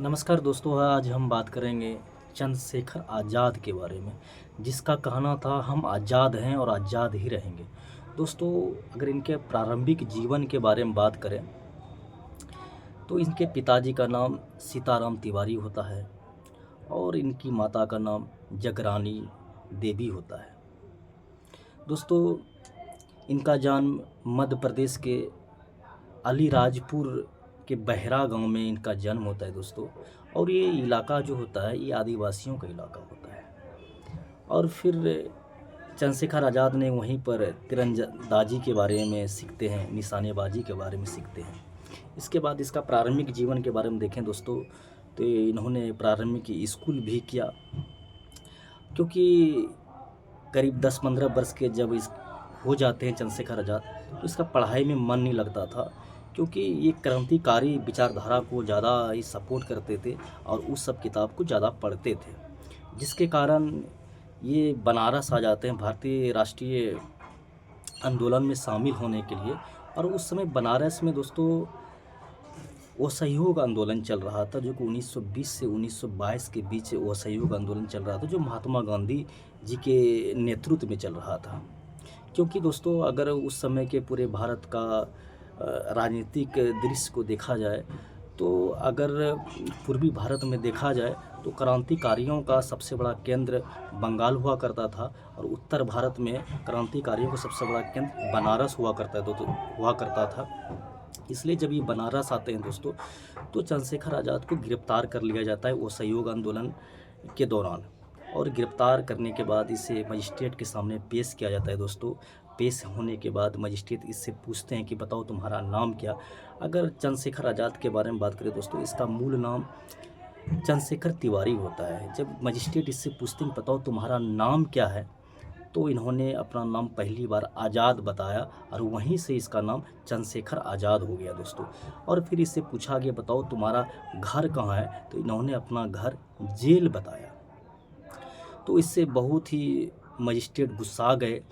नमस्कार दोस्तों, आज हम बात करेंगे चंद्रशेखर आज़ाद के बारे में, जिसका कहना था हम आज़ाद हैं और आज़ाद ही रहेंगे। दोस्तों, अगर इनके प्रारंभिक जीवन के बारे में बात करें तो इनके पिताजी का नाम सीताराम तिवारी होता है और इनकी माता का नाम जगरानी देवी होता है। दोस्तों, इनका जन्म मध्य प्रदेश के अलीराजपुर के बहरा गांव में इनका जन्म होता है दोस्तों। और ये इलाका जो होता है ये आदिवासियों का इलाका होता है। और फिर चंद्रशेखर आज़ाद ने वहीं पर तीरंदाजी के बारे में सीखते हैं, निशानेबाजी के बारे में सीखते हैं। इसके बाद इसका प्रारंभिक जीवन के बारे में देखें दोस्तों, तो इन्होंने प्रारंभिक स्कूल भी किया, क्योंकि करीब 10-15 वर्ष के जब इस हो जाते हैं चंद्रशेखर आज़ाद, तो इसका पढ़ाई में मन नहीं लगता था, क्योंकि ये क्रांतिकारी विचारधारा को ज़्यादा ही सपोर्ट करते थे और उस सब किताब को ज़्यादा पढ़ते थे, जिसके कारण ये बनारस आ जाते हैं भारतीय राष्ट्रीय आंदोलन में शामिल होने के लिए। और उस समय बनारस में दोस्तों वो असहयोग आंदोलन चल रहा था, जो कि 1920 से 1922 के बीच वो असहयोग आंदोलन चल रहा था, जो महात्मा गांधी जी के नेतृत्व में चल रहा था। क्योंकि दोस्तों, अगर उस समय के पूरे भारत का राजनीतिक दृश्य को देखा जाए, तो अगर पूर्वी भारत में देखा जाए तो क्रांतिकारियों का सबसे बड़ा केंद्र बंगाल हुआ करता था, और उत्तर भारत में क्रांतिकारियों का सबसे बड़ा केंद्र बनारस हुआ करता था। इसलिए जब ये बनारस आते हैं दोस्तों, तो चंद्रशेखर आज़ाद को गिरफ्तार कर लिया जाता है वो असहयोग आंदोलन के दौरान। और गिरफ्तार करने के बाद इसे मजिस्ट्रेट के सामने पेश किया जाता है दोस्तों। पेश होने के बाद मजिस्ट्रेट इससे पूछते हैं कि बताओ तुम्हारा नाम क्या। अगर चंद्रशेखर आज़ाद के बारे में बात करें दोस्तों, इसका मूल नाम चंद्रशेखर तिवारी होता है। जब मजिस्ट्रेट इससे पूछते हैं बताओ तुम्हारा नाम क्या है, तो इन्होंने अपना नाम पहली बार आज़ाद बताया, और वहीं से इसका नाम चंद्रशेखर आज़ाद हो गया दोस्तों। और फिर इससे पूछा गया बताओ तुम्हारा घर कहाँ है, तो इन्होंने अपना घर जेल बताया। तो इससे बहुत ही मजिस्ट्रेट गुस्सा गए,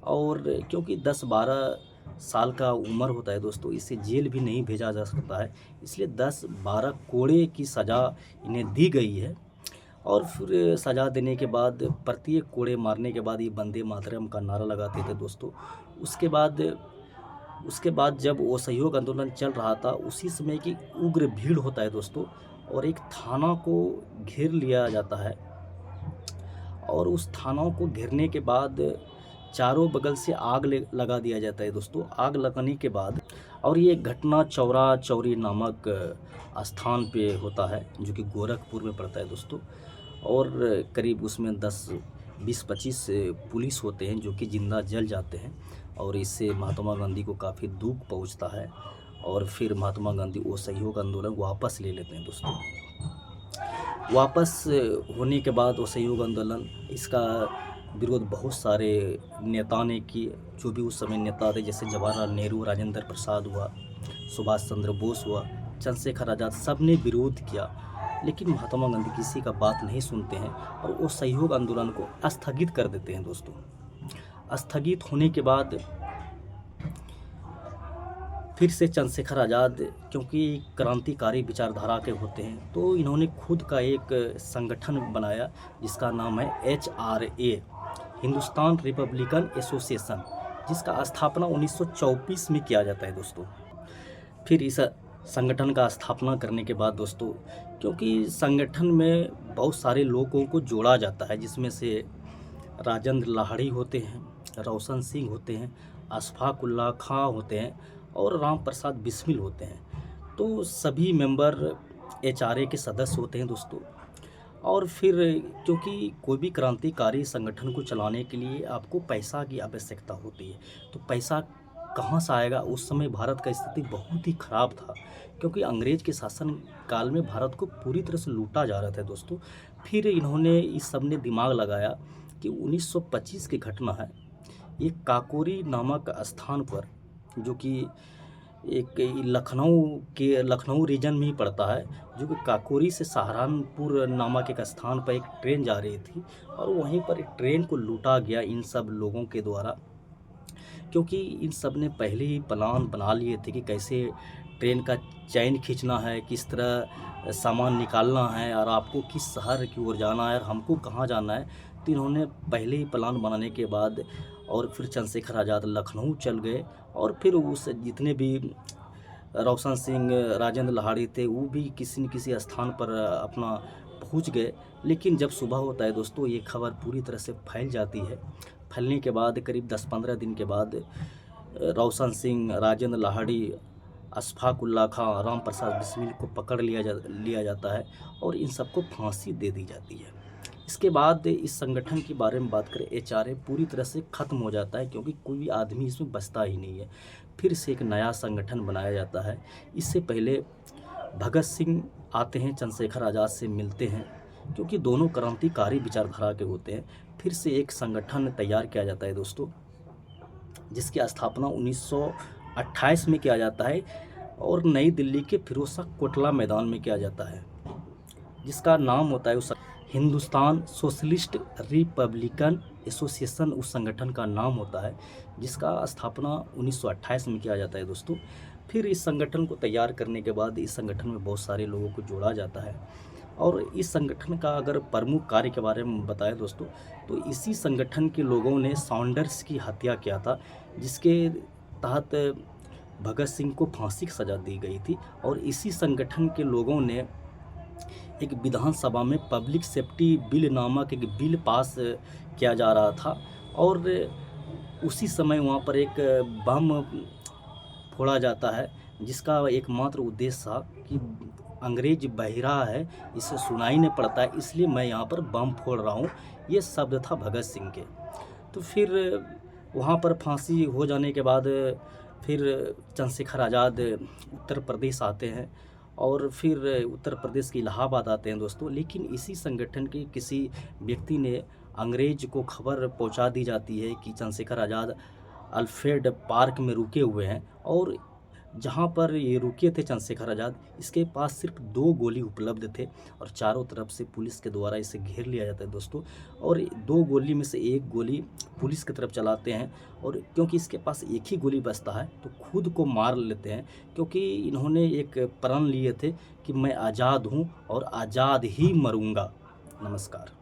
और क्योंकि 10-12 साल का उम्र होता है दोस्तों, इसे जेल भी नहीं भेजा जा सकता है, इसलिए 10-12 कोड़े की सज़ा इन्हें दी गई है। और फिर सज़ा देने के बाद प्रत्येक कोड़े मारने के बाद ये वंदे मातरम का नारा लगाते थे दोस्तों। उसके बाद जब वो असहयोग आंदोलन चल रहा था, उसी समय की उग्र भीड़ होता है दोस्तों, और एक थाना को घेर लिया जाता है। और उस थाना को घेरने के बाद चारों बगल से आग लगा दिया जाता है दोस्तों। आग लगाने के बाद, और ये घटना चौरा चौरी नामक स्थान पे होता है, जो कि गोरखपुर में पड़ता है दोस्तों। और करीब उसमें 10-20-25 पुलिस होते हैं जो कि जिंदा जल जाते हैं, और इससे महात्मा गांधी को काफ़ी दुख पहुंचता है। और फिर महात्मा गांधी वो असहयोग आंदोलन वापस ले लेते हैं दोस्तों। वापस होने के बाद वो असहयोग आंदोलन, इसका विरोध बहुत सारे नेता ने किए, जो भी उस समय नेता थे, जैसे जवाहरलाल नेहरू, राजेंद्र प्रसाद हुआ, सुभाष चंद्र बोस हुआ, चंद्रशेखर आज़ाद, सब ने विरोध किया। लेकिन महात्मा गांधी किसी का बात नहीं सुनते हैं, और वो सहयोग आंदोलन को स्थगित कर देते हैं दोस्तों। स्थगित होने के बाद फिर से चंद्रशेखर आज़ाद, क्योंकि क्रांतिकारी विचारधारा के होते हैं, तो इन्होंने खुद का एक संगठन बनाया, जिसका नाम है HRA, हिंदुस्तान रिपब्लिकन एसोसिएशन, जिसका स्थापना 1924 में किया जाता है दोस्तों। फिर इस संगठन का स्थापना करने के बाद दोस्तों, क्योंकि संगठन में बहुत सारे लोगों को जोड़ा जाता है, जिसमें से राजेंद्र लाहिड़ी होते हैं, रोशन सिंह होते हैं, अशफाक उल्लाह खां होते हैं, और राम प्रसाद बिस्मिल होते हैं। तो सभी मेंबर HRA के सदस्य होते हैं दोस्तों। और फिर क्योंकि कोई भी क्रांतिकारी संगठन को चलाने के लिए आपको पैसा की आवश्यकता होती है, तो पैसा कहाँ से आएगा। उस समय भारत का स्थिति बहुत ही ख़राब था, क्योंकि अंग्रेज के शासन काल में भारत को पूरी तरह से लूटा जा रहा था दोस्तों। फिर इन्होंने इस सब ने दिमाग लगाया कि 1925 की घटना है, ये काकोरी नामक स्थान पर, जो कि एक लखनऊ रीजन में ही पड़ता है, जो कि काकोरी से सहारनपुर नामक एक स्थान पर एक ट्रेन जा रही थी, और वहीं पर एक ट्रेन को लूटा गया इन सब लोगों के द्वारा। क्योंकि इन सब ने पहले ही प्लान बना लिए थे कि कैसे ट्रेन का चैन खींचना है, किस तरह सामान निकालना है और आपको किस शहर की ओर जाना है और हमको कहाँ जाना है। तो इन्होंने पहले ही प्लान बनाने के बाद और फिर चंद्रशेखर आज़ाद लखनऊ चल गए और फिर उस जितने भी रोशन सिंह, राजेंद्र लाहिड़ी थे, वो भी किसी न किसी स्थान पर अपना पहुंच गए। लेकिन जब सुबह होता है दोस्तों, ये खबर पूरी तरह से फैल जाती है। फैलने के बाद करीब 10-15 दिन के बाद रोशन सिंह, राजेंद्र लाहिड़ी, अशफाक उल्लाह खां, राम प्रसाद बिस्मिल को पकड़ लिया जाता है और इन सबको फांसी दे दी जाती है। इसके बाद इस संगठन के बारे में बात करें, एचआरए पूरी तरह से ख़त्म हो जाता है क्योंकि कोई भी आदमी इसमें बचता ही नहीं है। फिर से एक नया संगठन बनाया जाता है। इससे पहले भगत सिंह आते हैं, चंद्रशेखर आज़ाद से मिलते हैं क्योंकि दोनों क्रांतिकारी विचारधारा के होते हैं। फिर से एक संगठन तैयार किया जाता है दोस्तों, जिसकी स्थापना 1928 में किया जाता है और नई दिल्ली के फिरोज शाह कोटला मैदान में किया जाता है, जिसका नाम होता है उस हिंदुस्तान सोशलिस्ट रिपब्लिकन एसोसिएशन। उस संगठन का नाम होता है, जिसका स्थापना 1928 में किया जाता है दोस्तों। फिर इस संगठन को तैयार करने के बाद इस संगठन में बहुत सारे लोगों को जोड़ा जाता है और इस संगठन का अगर प्रमुख कार्य के बारे में बताएं दोस्तों, तो इसी संगठन के लोगों ने सॉन्डर्स की हत्या किया था, जिसके तहत भगत सिंह को फांसी की सज़ा दी गई थी। और इसी संगठन के लोगों ने एक विधानसभा में पब्लिक सेफ्टी बिल नामक एक बिल पास किया जा रहा था और उसी समय वहाँ पर एक बम फोड़ा जाता है, जिसका एकमात्र उद्देश्य था कि अंग्रेज बहिरा है, इसे सुनाई नहीं पड़ता है, इसलिए मैं यहाँ पर बम फोड़ रहा हूँ। ये शब्द था भगत सिंह के। तो फिर वहाँ पर फांसी हो जाने के बाद फिर चंद्रशेखर आज़ाद उत्तर प्रदेश आते हैं और फिर उत्तर प्रदेश के इलाहाबाद आते हैं दोस्तों। लेकिन इसी संगठन के किसी व्यक्ति ने अंग्रेज को खबर पहुंचा दी जाती है कि चंद्रशेखर आज़ाद अल्फ्रेड पार्क में रुके हुए हैं और जहां पर ये रुके थे चंद्रशेखर आज़ाद, इसके पास सिर्फ 2 गोली उपलब्ध थे और चारों तरफ से पुलिस के द्वारा इसे घेर लिया जाता है दोस्तों। और 2 गोली में से 1 गोली पुलिस की तरफ चलाते हैं और क्योंकि इसके पास एक ही गोली बचता है तो खुद को मार लेते हैं, क्योंकि इन्होंने एक प्रण लिए थे कि मैं आज़ाद हूँ और आज़ाद ही मरूँगा। नमस्कार।